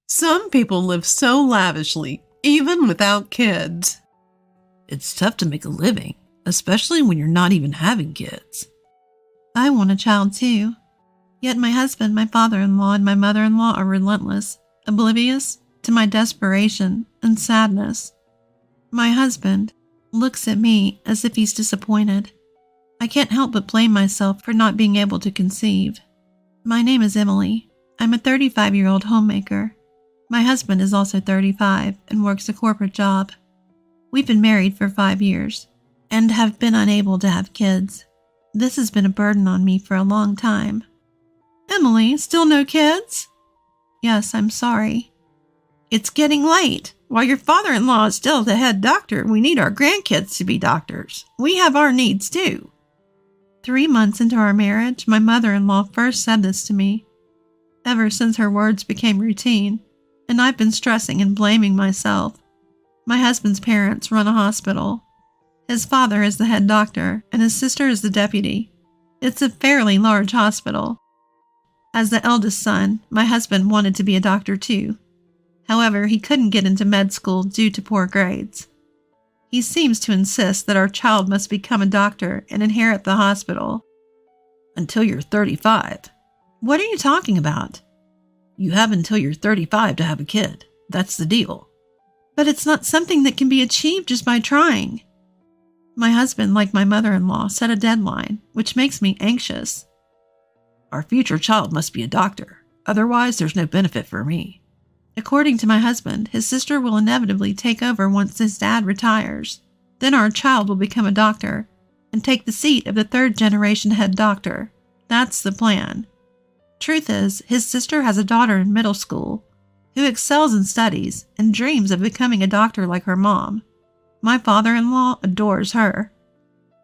Some people live so lavishly, even without kids. It's tough to make a living, especially when you're not even having kids. I want a child too. Yet my husband, my father-in-law, and my mother-in-law are relentless, oblivious to my desperation and sadness. My husband looks at me as if he's disappointed. I can't help but blame myself for not being able to conceive. My name is Emily. I'm a 35-year-old homemaker. My husband is also 35 and works a corporate job. We've been married for 5 years and have been unable to have kids. This has been a burden on me for a long time. Emily, still no kids? Yes, I'm sorry. It's getting late. While your father-in-law is still the head doctor, we need our grandkids to be doctors. We have our needs too. 3 months into our marriage, my mother-in-law first said this to me. Ever since her words became routine, and I've been stressing and blaming myself. My husband's parents run a hospital. His father is the head doctor, and his sister is the deputy. It's a fairly large hospital. As the eldest son, my husband wanted to be a doctor too. However, he couldn't get into med school due to poor grades. He seems to insist that our child must become a doctor and inherit the hospital. Until you're 35. What are you talking about? You have until you're 35 to have a kid. That's the deal. But it's not something that can be achieved just by trying. My husband, like my mother-in-law, set a deadline, which makes me anxious. Our future child must be a doctor. Otherwise, there's no benefit for me. According to my husband, his sister will inevitably take over once his dad retires. Then our child will become a doctor and take the seat of the third-generation head doctor. That's the plan. Truth is, his sister has a daughter in middle school who excels in studies and dreams of becoming a doctor like her mom. My father-in-law adores her.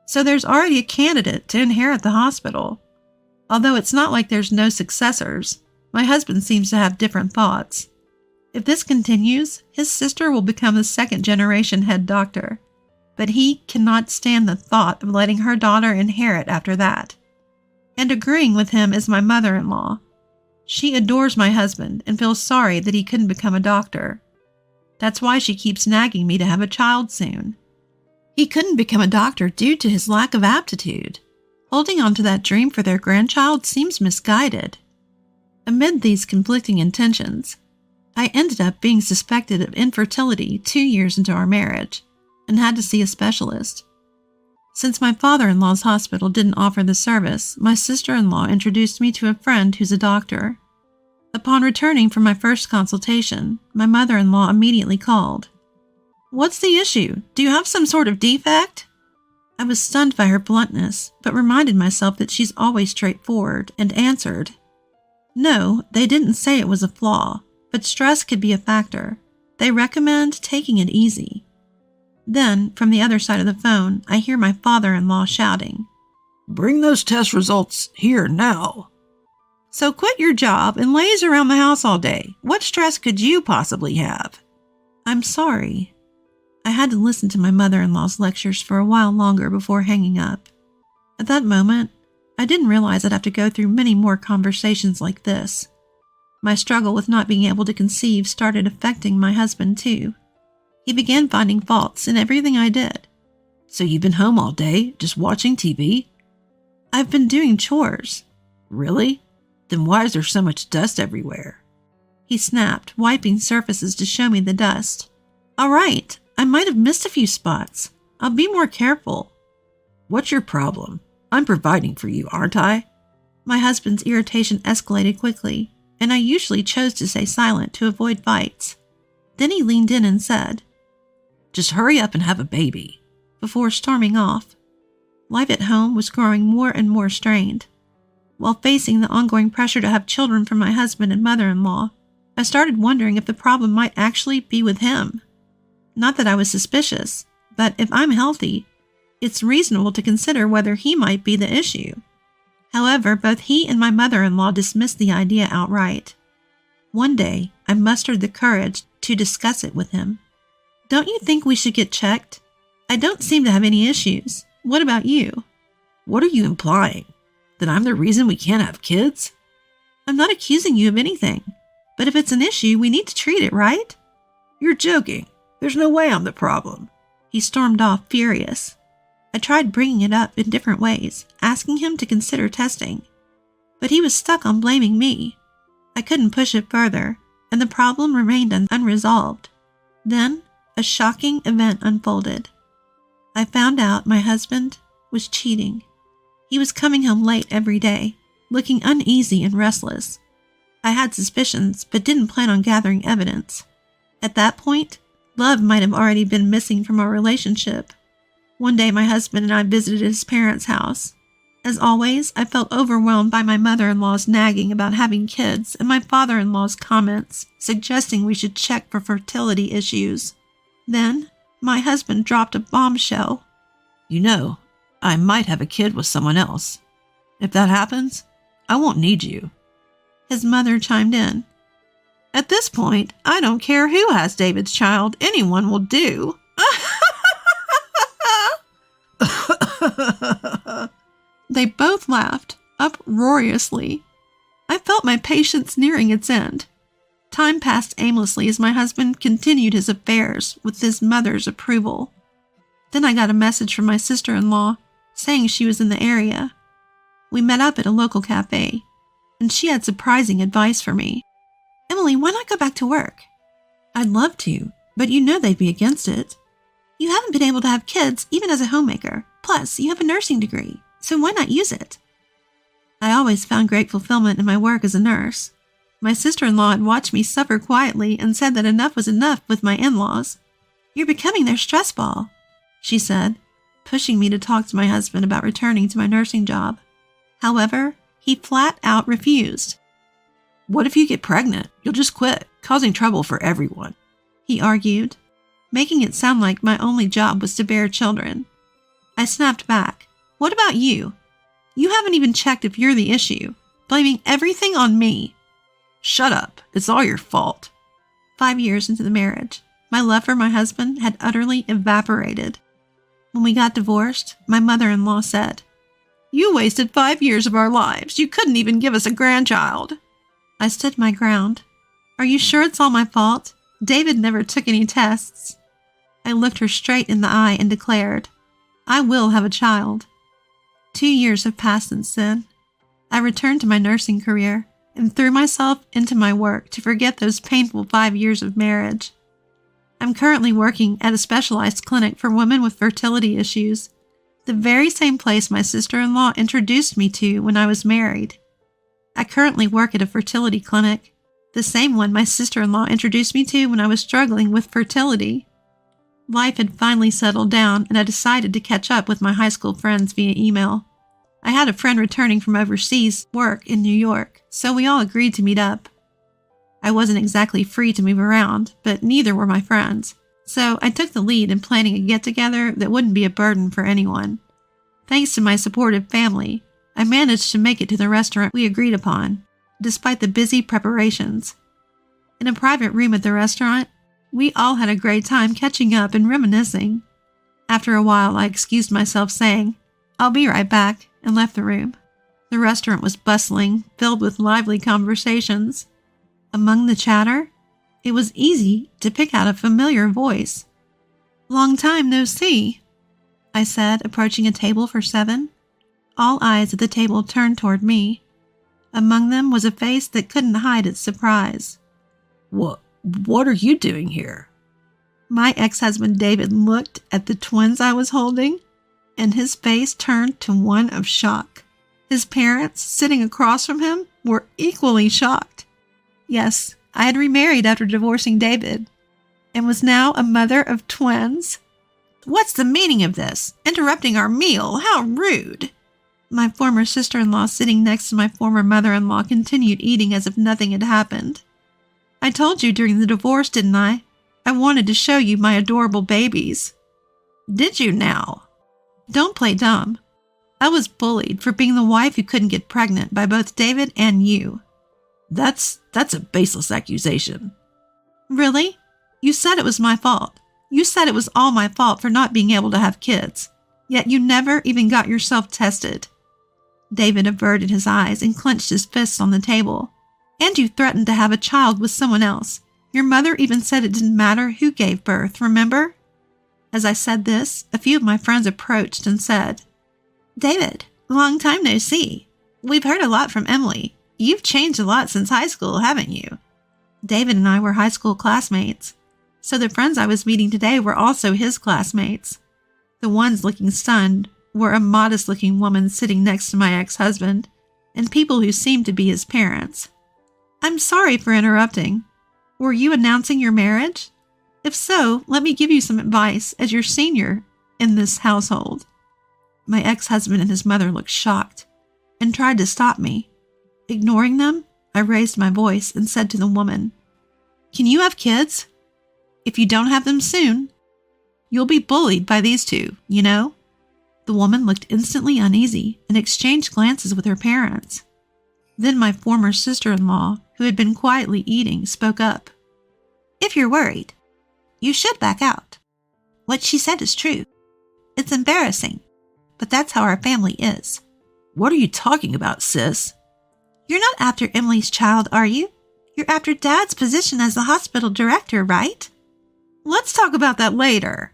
So there's already a candidate to inherit the hospital. Although it's not like there's no successors, my husband seems to have different thoughts. If this continues, his sister will become the second-generation head doctor, but he cannot stand the thought of letting her daughter inherit after that. And agreeing with him is my mother-in-law. She adores my husband and feels sorry that he couldn't become a doctor. That's why she keeps nagging me to have a child soon. He couldn't become a doctor due to his lack of aptitude. Holding on to that dream for their grandchild seems misguided. Amid these conflicting intentions, I ended up being suspected of infertility 2 years into our marriage and had to see a specialist. Since my father-in-law's hospital didn't offer the service, my sister-in-law introduced me to a friend who's a doctor. Upon returning from my first consultation, my mother-in-law immediately called. What's the issue? Do you have some sort of defect? I was stunned by her bluntness, but reminded myself that she's always straightforward and answered. No, they didn't say it was a flaw, but stress could be a factor. They recommend taking it easy. Then, from the other side of the phone, I hear my father-in-law shouting, "Bring those test results here now." So quit your job and laze around the house all day. What stress could you possibly have? I'm sorry. I had to listen to my mother-in-law's lectures for a while longer before hanging up. At that moment, I didn't realize I'd have to go through many more conversations like this. My struggle with not being able to conceive started affecting my husband too. He began finding faults in everything I did. So you've been home all day, just watching TV? I've been doing chores. Really? Then why is there so much dust everywhere? He snapped, wiping surfaces to show me the dust. All right, I might have missed a few spots. I'll be more careful. What's your problem? I'm providing for you, aren't I? My husband's irritation escalated quickly, and I usually chose to stay silent to avoid fights. Then he leaned in and said, "Just hurry up and have a baby," before storming off. Life at home was growing more and more strained. While facing the ongoing pressure to have children from my husband and mother-in-law, I started wondering if the problem might actually be with him. Not that I was suspicious, but if I'm healthy, it's reasonable to consider whether he might be the issue. However, both he and my mother-in-law dismissed the idea outright. One day, I mustered the courage to discuss it with him. Don't you think we should get checked? I don't seem to have any issues. What about you? What are you implying? That I'm the reason we can't have kids? I'm not accusing you of anything. But if it's an issue, we need to treat it, right? You're joking. There's no way I'm the problem. He stormed off, furious. I tried bringing it up in different ways, asking him to consider testing. But he was stuck on blaming me. I couldn't push it further, and the problem remained unresolved. Then, a shocking event unfolded. I found out my husband was cheating. He was coming home late every day, looking uneasy and restless. I had suspicions, but didn't plan on gathering evidence. At that point, love might have already been missing from our relationship. One day my husband and I visited his parents' house. As always, I felt overwhelmed by my mother-in-law's nagging about having kids and my father-in-law's comments suggesting we should check for fertility issues. Then, my husband dropped a bombshell. You know, I might have a kid with someone else. If that happens, I won't need you. His mother chimed in. At this point, I don't care who has David's child. Anyone will do. They both laughed, uproariously. I felt my patience nearing its end. Time passed aimlessly as my husband continued his affairs with his mother's approval. Then I got a message from my sister-in-law saying she was in the area. We met up at a local cafe, and she had surprising advice for me. Emily, why not go back to work? I'd love to, but you know they'd be against it. You haven't been able to have kids even as a homemaker. Plus, you have a nursing degree, so why not use it? I always found great fulfillment in my work as a nurse. My sister-in-law had watched me suffer quietly and said that enough was enough with my in-laws. You're becoming their stress ball, she said, pushing me to talk to my husband about returning to my nursing job. However, he flat out refused. What if you get pregnant? You'll just quit, causing trouble for everyone, he argued, making it sound like my only job was to bear children. I snapped back. What about you? You haven't even checked if you're the issue, blaming everything on me. Shut up. It's all your fault. 5 years into the marriage, my love for my husband had utterly evaporated. When we got divorced, my mother-in-law said, You wasted 5 years of our lives. You couldn't even give us a grandchild. I stood my ground. Are you sure it's all my fault? David never took any tests. I looked her straight in the eye and declared, I will have a child. 2 years have passed since then. I returned to my nursing career and threw myself into my work to forget those painful 5 years of marriage. I'm currently working at a specialized clinic for women with fertility issues, the very same place my sister-in-law introduced me to when I was married. I currently work at a fertility clinic, the same one my sister-in-law introduced me to when I was struggling with fertility. Life had finally settled down, and I decided to catch up with my high school friends via email. I had a friend returning from overseas work in New York, so we all agreed to meet up. I wasn't exactly free to move around, but neither were my friends, so I took the lead in planning a get-together that wouldn't be a burden for anyone. Thanks to my supportive family, I managed to make it to the restaurant we agreed upon, despite the busy preparations. In a private room at the restaurant, we all had a great time catching up and reminiscing. After a while, I excused myself saying, I'll be right back, and left the room. The restaurant was bustling, filled with lively conversations. Among the chatter, it was easy to pick out a familiar voice. Long time no see, I said, approaching a table for 7. All eyes at the table turned toward me. Among them was a face that couldn't hide its surprise. What are you doing here? My ex-husband David looked at the twins I was holding, and his face turned to one of shock. His parents, sitting across from him, were equally shocked. Yes, I had remarried after divorcing David, and was now a mother of twins. What's the meaning of this? Interrupting our meal? How rude! My former sister-in-law, sitting next to my former mother-in-law, continued eating as if nothing had happened. I told you during the divorce, didn't I? I wanted to show you my adorable babies. Did you now? Don't play dumb. I was bullied for being the wife who couldn't get pregnant by both David and you. That's a baseless accusation. Really? You said it was my fault. You said it was all my fault for not being able to have kids. Yet you never even got yourself tested. David averted his eyes and clenched his fists on the table. And you threatened to have a child with someone else. Your mother even said it didn't matter who gave birth, remember? As I said this, a few of my friends approached and said, David, long time no see. We've heard a lot from Emily. You've changed a lot since high school, haven't you? David and I were high school classmates, so the friends I was meeting today were also his classmates. The ones looking stunned were a modest-looking woman sitting next to my ex-husband and people who seemed to be his parents. I'm sorry for interrupting. Were you announcing your marriage? If so, let me give you some advice as your senior in this household. My ex-husband and his mother looked shocked and tried to stop me. Ignoring them, I raised my voice and said to the woman, Can you have kids? If you don't have them soon, you'll be bullied by these two, you know? The woman looked instantly uneasy and exchanged glances with her parents. Then my former sister-in-law, who had been quietly eating, spoke up. If you're worried, you should back out. What she said is true. It's embarrassing, but that's how our family is. What are you talking about, sis? You're not after Emily's child, are you? You're after Dad's position as the hospital director, right? Let's talk about that later.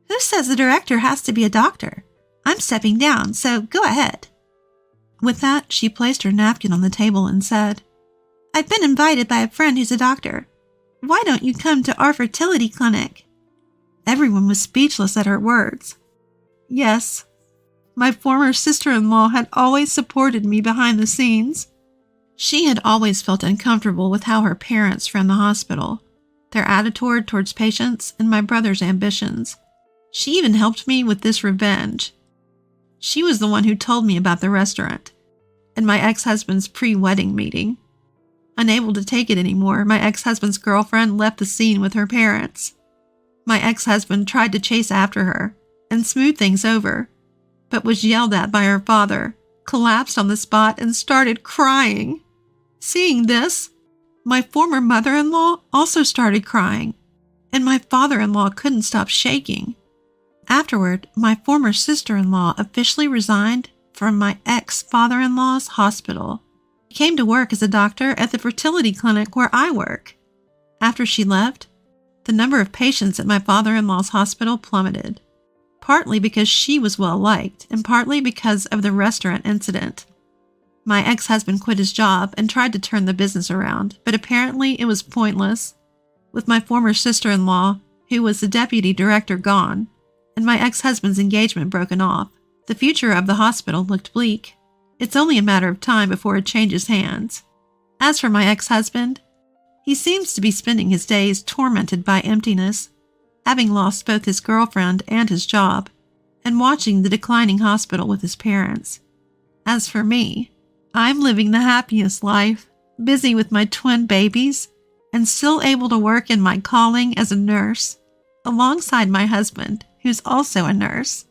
Who says the director has to be a doctor? I'm stepping down, so go ahead. With that, she placed her napkin on the table and said, I've been invited by a friend who's a doctor. Why don't you come to our fertility clinic? Everyone was speechless at her words. Yes, my former sister-in-law had always supported me behind the scenes. She had always felt uncomfortable with how her parents ran the hospital, their attitude towards patients, and my brother's ambitions. She even helped me with this revenge. She was the one who told me about the restaurant and my ex-husband's pre-wedding meeting. Unable to take it anymore, my ex-husband's girlfriend left the scene with her parents. My ex-husband tried to chase after her and smooth things over, but was yelled at by her father, collapsed on the spot, and started crying. Seeing this, my former mother-in-law also started crying, and my father-in-law couldn't stop shaking. Afterward, my former sister-in-law officially resigned from my ex-father-in-law's hospital. She came to work as a doctor at the fertility clinic where I work. After she left, the number of patients at my father-in-law's hospital plummeted, partly because she was well-liked and partly because of the restaurant incident. My ex-husband quit his job and tried to turn the business around, but apparently it was pointless. With my former sister-in-law, who was the deputy director, gone, and my ex-husband's engagement broken off, the future of the hospital looked bleak. It's only a matter of time before it changes hands. As for my ex-husband, he seems to be spending his days tormented by emptiness, having lost both his girlfriend and his job, and watching the declining hospital with his parents. As for me, I'm living the happiest life, busy with my twin babies, and still able to work in my calling as a nurse, alongside my husband, who's also a nurse.